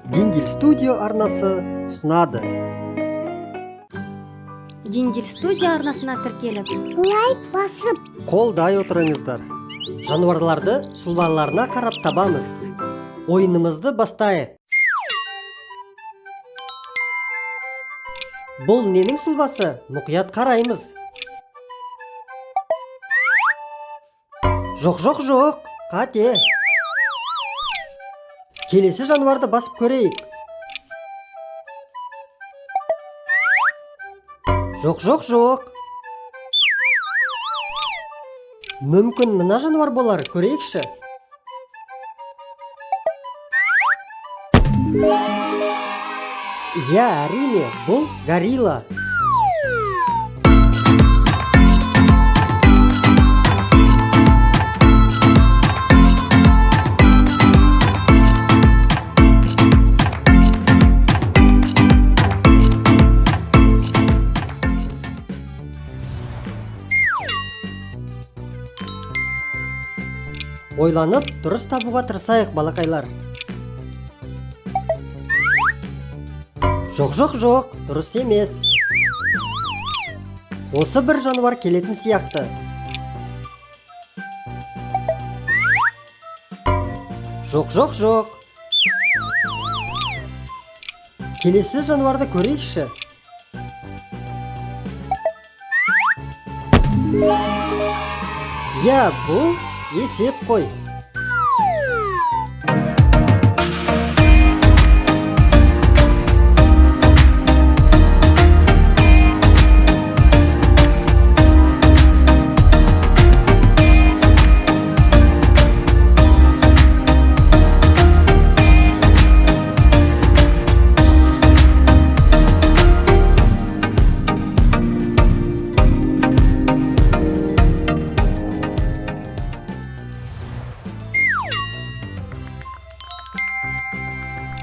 Дингель студио арнасы ұсынады. Дингель студия арнасына тіркеліп, лайк басып, Қолдай отырыңыздар. Жануарларды сұлбаларына қарап табамыз. Ойынымызды бастайық. Бұл ненің сұлбасы? Мұқият қараймыз. Жоқ, қате. Келесі жануарды басып көрейік. Жоқ. Мүмкін мына жануар болар, көрейікші. Әрине, бұл горилла. Ойланып, дұрыс табуға тырысайық, балақайлар. Жоқ, дұрыс емес. Осы бір жануар келетін сияқты. Жоқ. Келесі жануарды көрейікші. Бұл есек қой.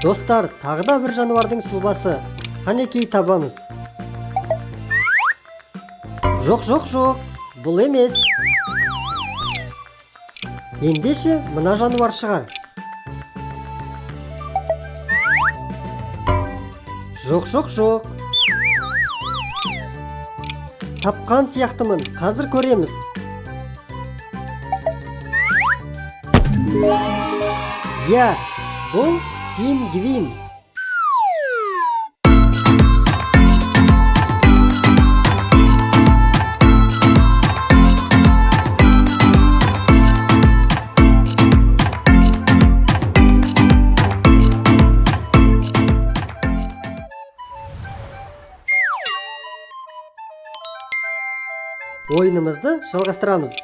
Достар, тағы да бір жануардың сұлбасы. Қанекей табамыз. Жоқ, бұл емес. Ендеше мына жануар шығар. Жоқ. Тапқан сияқтымын, қазір көреміз. Бұл пингвин. Ойынымызды жалғастырамыз.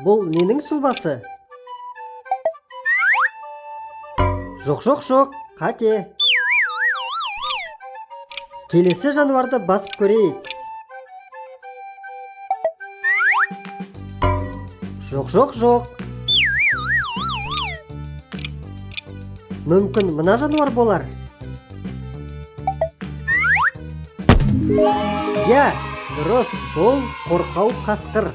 Бұл ненің сұлбасы? Жоқ, қате. Келесі жануарды басып көрейік. Жоқ. Мүмкін мына жануар болар. Дұрыс, бұл қорқау қасқыр.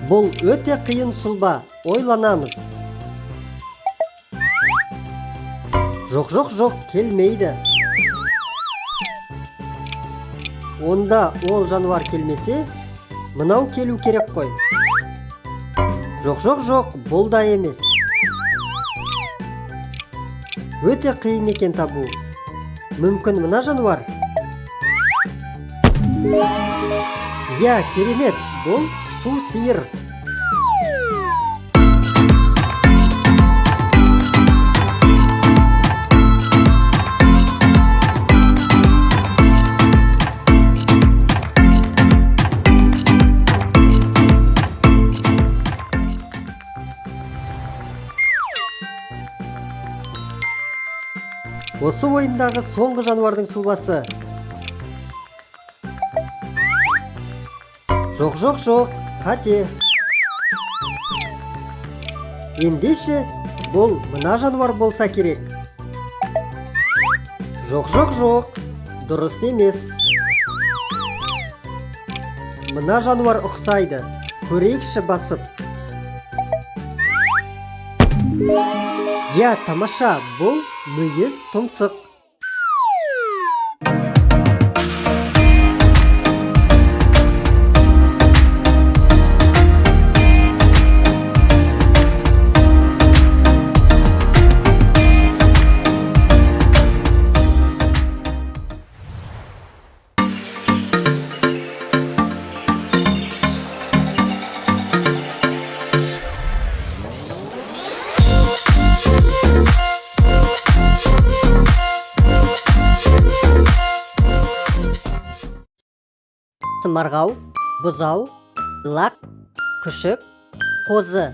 Бұл өте қиын сұлба, ойланамыз. Жоқ, келмейді. Онда ол жануар келмесе, мынау келу керек қой. Жоқ, бұл да емес. Өте қиын екен табу. Мүмкін мына жануар. Керемет, бұл су сиыр. Осы ойындағы соңғы жануардың сұлбасы. Жоқ, қате. Ендеше, бұл мына жануар болса керек. Жоқ, дұрыс емес. Мына жануар ұқсайды. Көрейікші басып. Я, тамаша, бұл мүйіз тұмсық. Марғау, бұзау, лақ, күшік, қозы,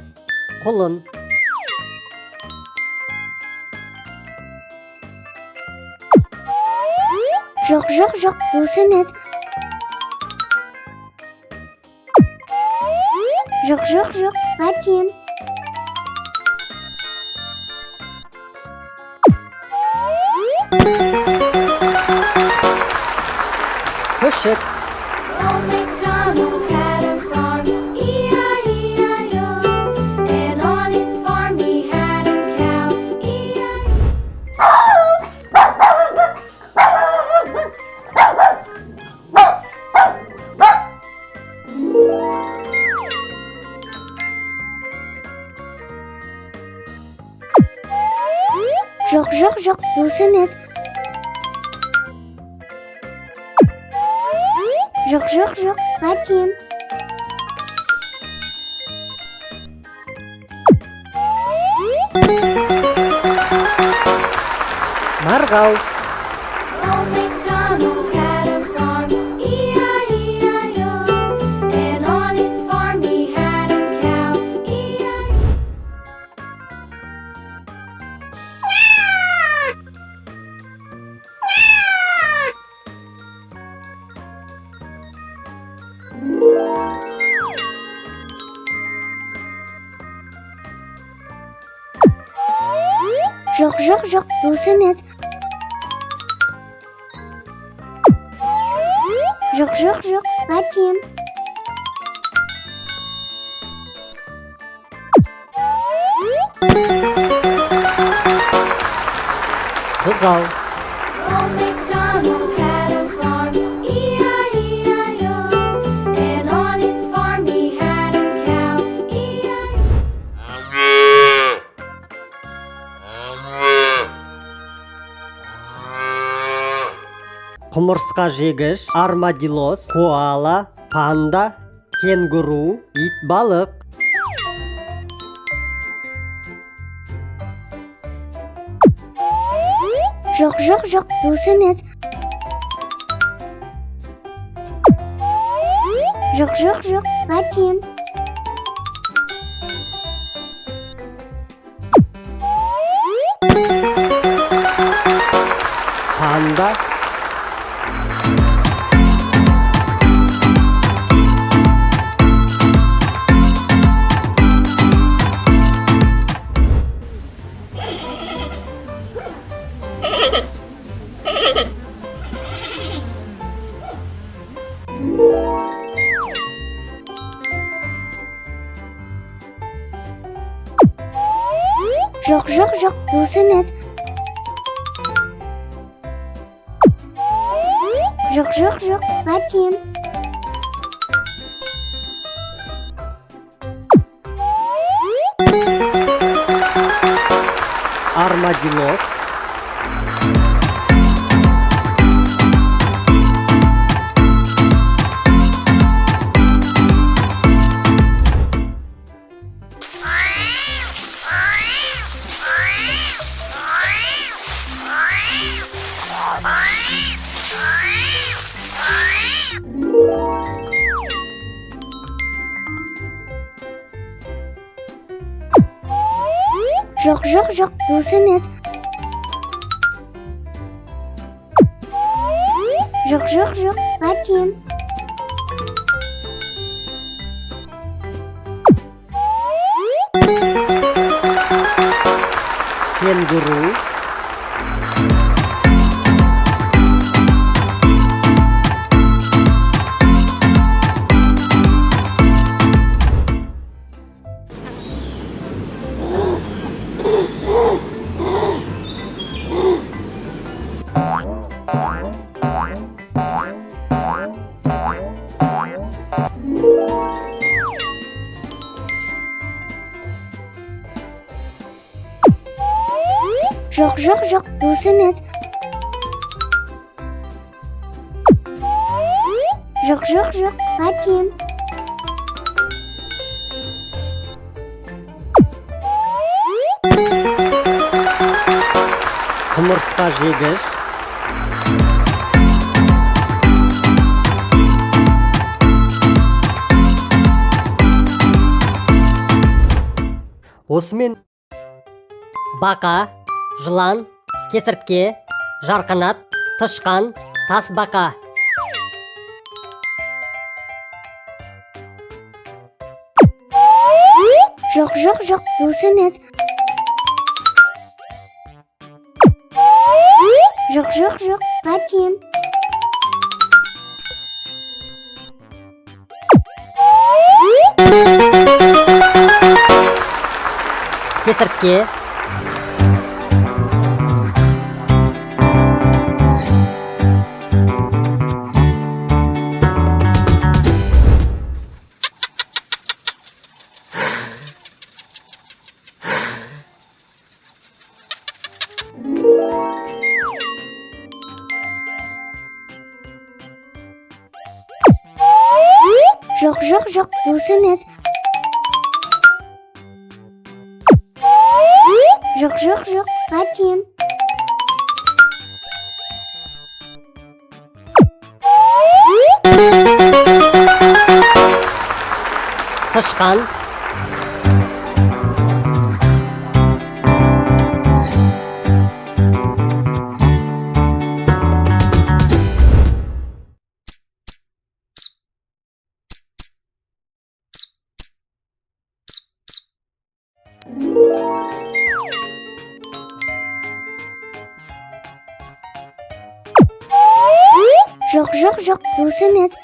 құлын. Жоқ, дұрыс емес. Жоқ, қате. Күшік. Old MacDonald had a farm, E-I-E-I-O. And on his farm he had a cow, E-I-E-I-O. Жоқ, дұрыс емес. Жоқ, қате. Марғау. Old MacDonald had a farm, E-I-E-I-O. And on his farm he had a cow, E-I-E-I-O. Жоқ, дұрыс емес. Жоқ, қате. Бұзау. Old MacDonald had a farm, E-I-E-I-O. And on his farm he had a cow, E-I-E-I-O. Құмырсқа жегіш, армадилос, коала, панда, кенгуру, ит балық. Жоқ, дұрыс емес. Жоқ, қате. Панда. Жоқ, дұрыс емес. Жоқ, қате. Армадилос. Жоқ, дұрыс емес. Жоқ, қате. Кенгуру. Жоқ, жоқ, жоқ, дұрыс емес. Жоқ, жоқ, жоқ, қателім. Құмырсқа жегіш. Осымен бақа, жылан, кесіртке, жарқанат, тышқан, тасбақа. Жоқ, жоқ, жоқ, дұрыс емес. Жоқ, жоқ, жоқ, қателім. Кесіртке. Жоқ, жоқ, жоқ, дұрыс емес. Жоқ, жоқ, жоқ, қателім. Тышқан. Жоқ, жоқ, жоқ, дұрыс емес.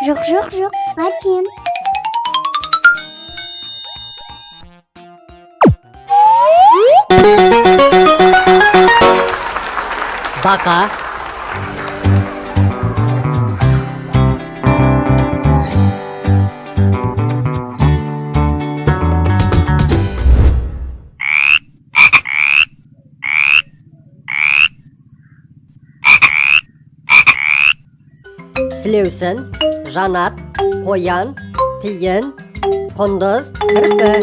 Жоқ, жоқ, жоқ, қателім. Бақа. Сілеусін, жанат, қоян, тиін, құндыз, кірпі.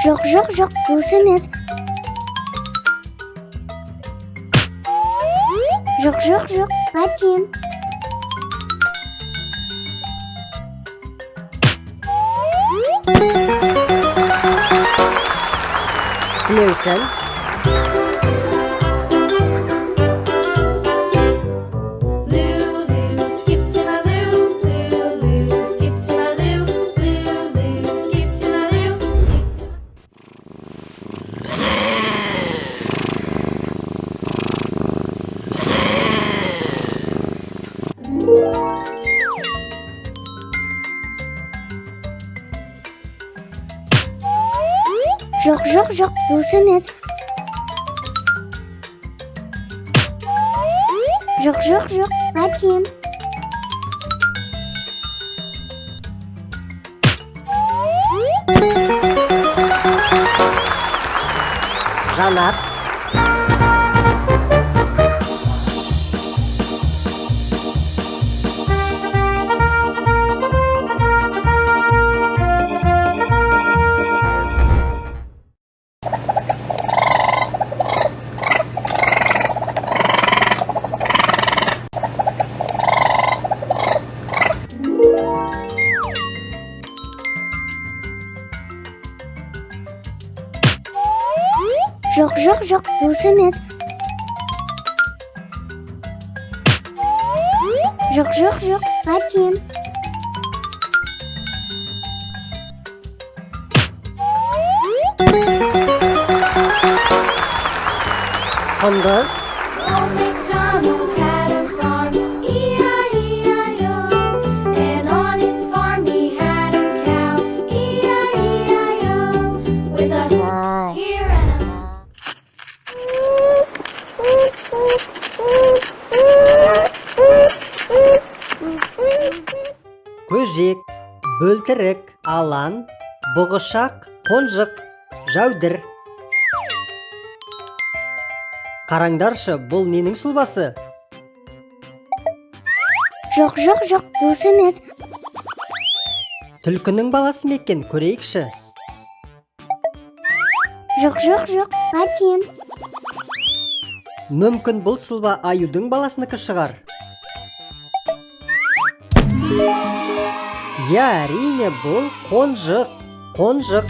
Жоқ, жоқ, жоқ, дұрыс емес. Жоқ, жоқ, жоқ, қателім. Сілеусін. Lulu, skip to my loo. Lulu, skip to my loo. Lulu, skip to my loo. Жоқ, жоқ, жоқ, дұрыс емес. Жоқ, жоқ, жоқ, қателім. Жанат. Жоқ, жоқ, жоқ, дұрыс емес. Жоқ, жоқ, жоқ. Қайтем. Құндыз, Old MacDonald had a farm, E-I-E-I-O. And on his farm he had a cow, E-I-E-I-O. With a here and a көжек, бөлтірік, алан, бұғышақ, қонжық, жәудір. Қараңдаршы, бұл ненің сұлбасы? Жоқ, жоқ, жоқ. Дұрыс емес. Түлкінің баласы ма екен, көрейікші. Жоқ, жоқ, жоқ. Қайтем. Мүмкін бұл сұлба аюдың баласыныкі шығар. Я, әрине, бұл қонжық, қонжық.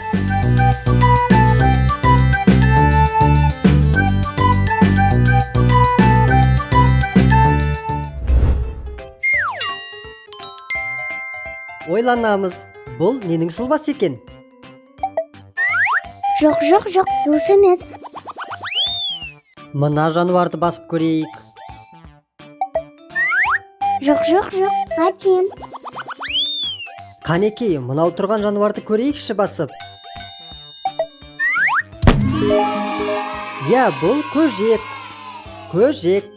Ойланамыз, бұл ненің сұлбасы екен? Жоқ, жоқ, жоқ. Дұрыс емес. Мына жануарды басып көрейік. Жоқ, жоқ, жоқ. Қайтем. Қанеке, мынау тұрған жануарды көрейікші басып. Я, бұл көжек. Көжек.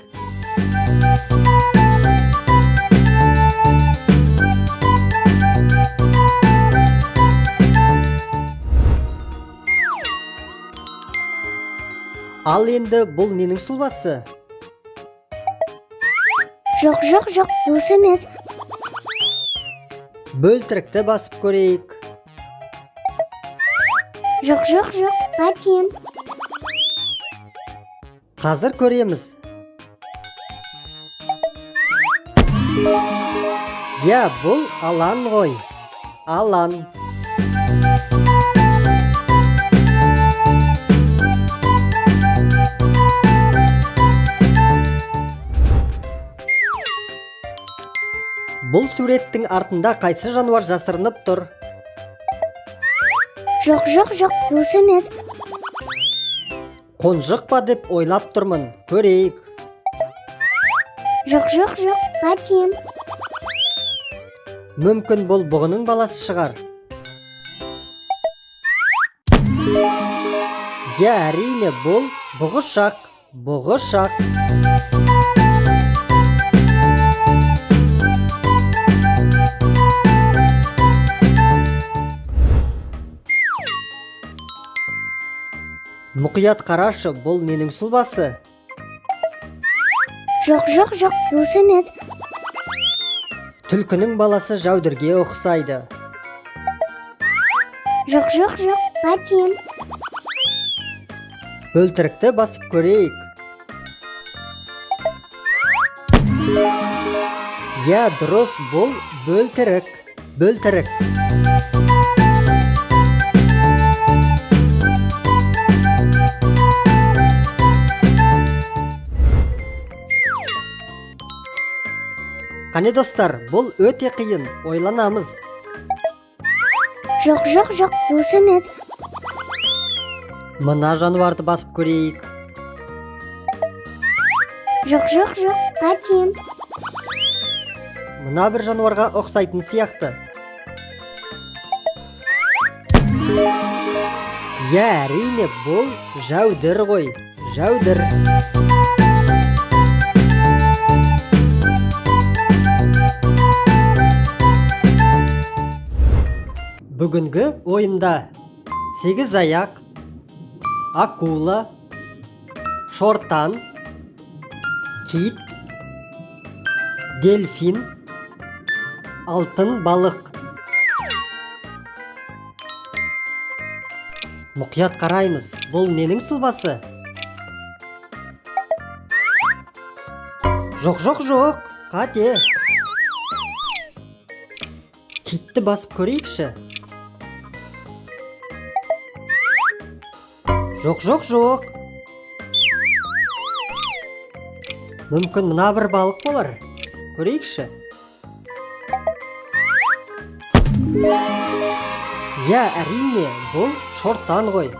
Ал енді бұл ненің сұлбасы? Жоқ, жоқ, жоқ. Дұрыс емес. Бөлтірікті басып көрейік. Жоқ, жоқ, жоқ. Қайтем. Қазір көреміз. Я, бұл алан ғой. Алан. Бұл суреттің артында қайсы жануар жасырынып тұр? Жоқ, жоқ, жоқ. Дұрыс емес. Қонжық па деп ойлап тұрмын. Көрейік. Жоқ, жоқ, жоқ. Қайтем. Мүмкін бұл бұғының баласы шығар. Я, әрине, бұл бұғышақ. Бұғышақ. Мұқият қарашы, бұл ненің сұлбасы? Жоқ, жоқ, жоқ. Дұрыс емес. Түлкінің баласы жәудірге ұқсайды. Жоқ, жоқ, жоқ. Қайтем. Бөлтірікті басып көрейік. Я, дұрыс, бұл бөлтірік. Бөлтірік. Қане достар, бұл өте қиын, ойланамыз. Жоқ, жоқ, жоқ. Дұрыс емес. Мына жануарды басып көрейік. Жоқ, жоқ, жоқ. Қайтем. Мына бір жануарға ұқсайтын сияқты. Я, әрине, бұл жәудір ғой. Жәудір. Бүгінгі ойында 8 аяқ, акула, шортан, кит, дельфин, алтын балық. Мұқият қараймыз, бұл ненің сұлбасы? Жоқ, жоқ, жоқ, қате. Китті басып көрейікші. Жоқ, жоқ, жоқ. Мүмкін мына бір балық болар. көрейікші. Я, әрине, бұл шортан ғой.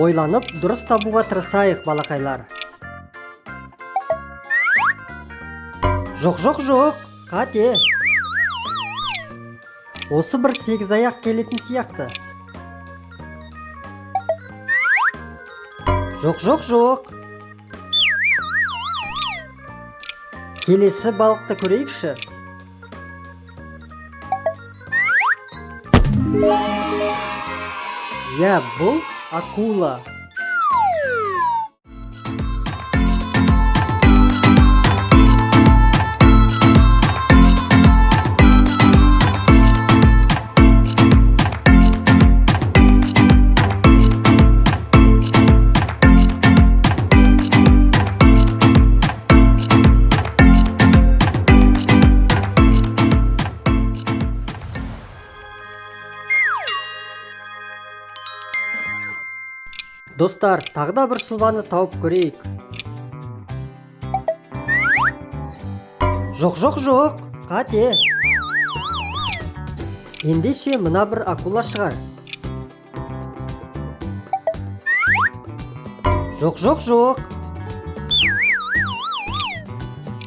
Ойланып, дұрыс табуға тырысайық, балақайлар. Жоқ, қате. Осы бір сегізаяқ келетін сияқты. Жоқ. Келесі балықты көрейікші. Я, бұл акула. Достар, тағда бір сұлбаны тауып көрейік. Жоқ, қате. Ендеше мына бір акула шығар. Жоқ.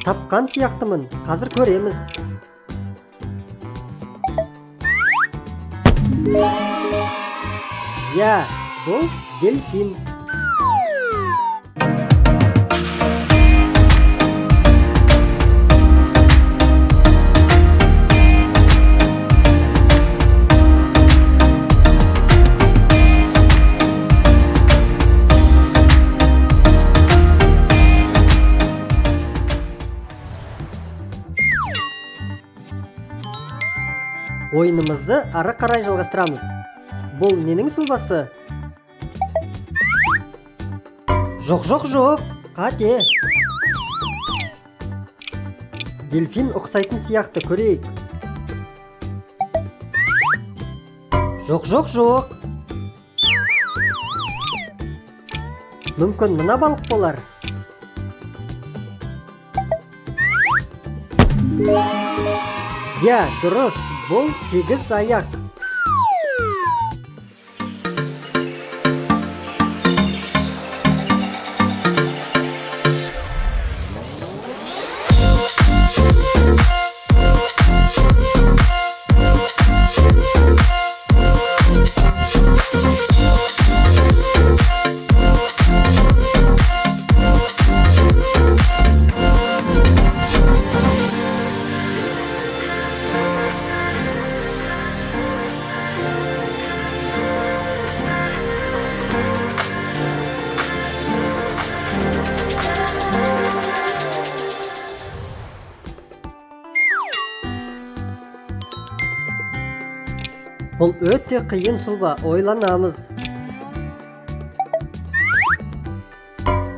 Тапқан сияқтымын, қазір көреміз. Я, бұл дельфин. Ойынымызды ары қарай жалғастырамыз. Бұл ненің сұлбасы? Жоқ, қате. Дельфин ұқсайтын сияқты, көрейік. Жоқ. Мүмкін мына балық болар. Я, дұрыс, бұл 8 аяқ. Бұл өте қиын сұлба, ойланамыз.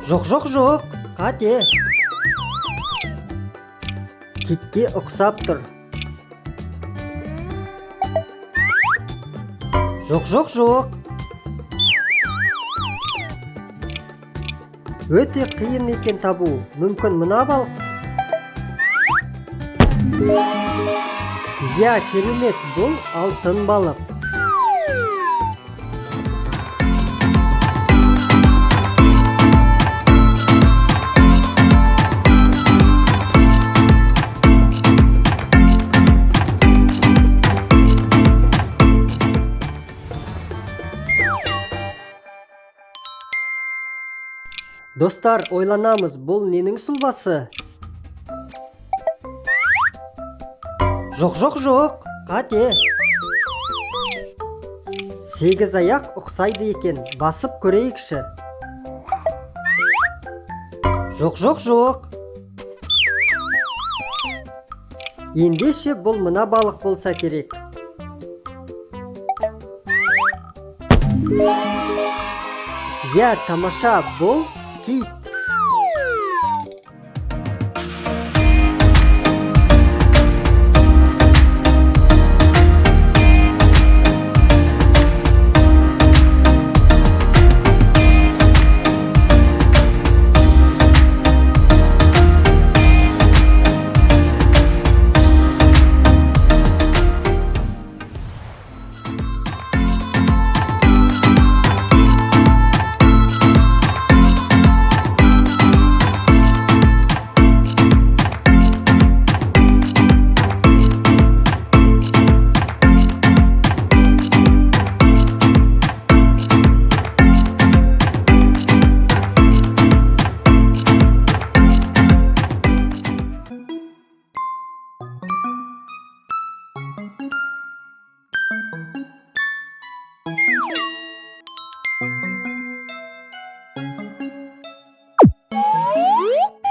Жоқ, қате. Китке ұқсап тұр. Жоқ. Өте қиын екен табу. Мүмкін мына балық? Я, керемет, бұл алтын балық. Достар, ойланамыз, бұл ненің сұлбасы? Жоқ, қате. 8 аяқ ұқсайды екен, басып көрейікші. Жоқ. Ендеше бұл мына балық болса керек. Я, тамаша, бұл кит.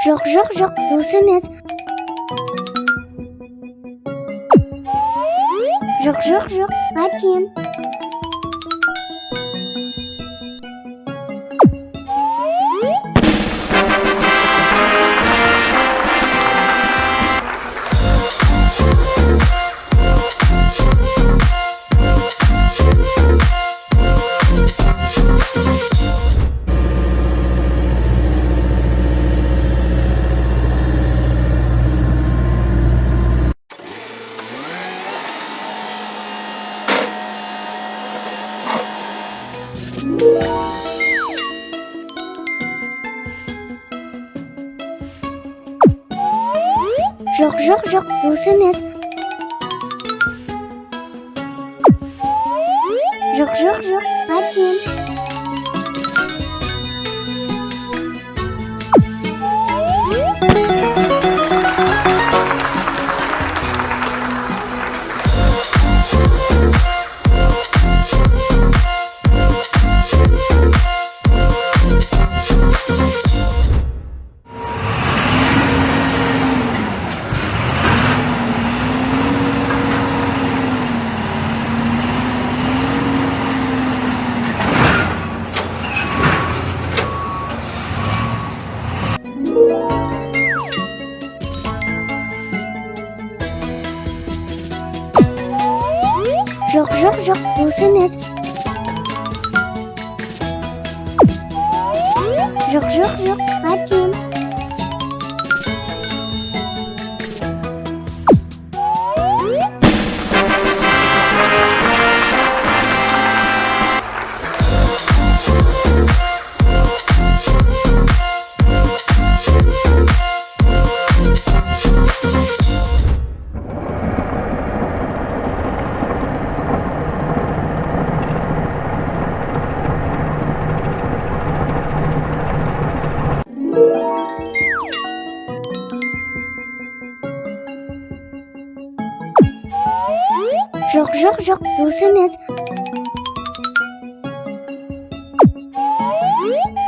Жоқ, жоқ, жоқ, дұрыс емес. Жоқ, жоқ, жоқ, қателік. Жоқ, жоқ, жоқ, дұрыс емес. Жоқ, жоқ, жоқ, қателік. Жоқ, жоқ, жоқ, дұрыс емес. Жоқ, жоқ, жоқ, қателік. Жоқ, жоқ, жоқ, дұрыс емес.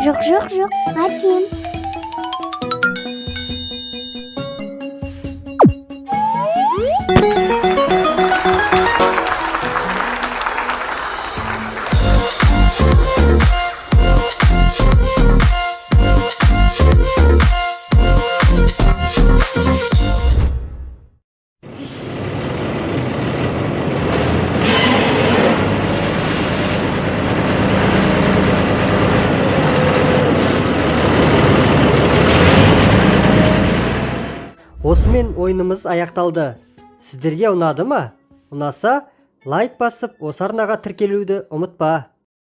Жоқ, жоқ, жоқ, қателік. Осымен ойынымыз аяқталды. Сіздерге ұнады ма? Ұнаса, лайк басып, осы арнаға тіркелуді ұмытпа.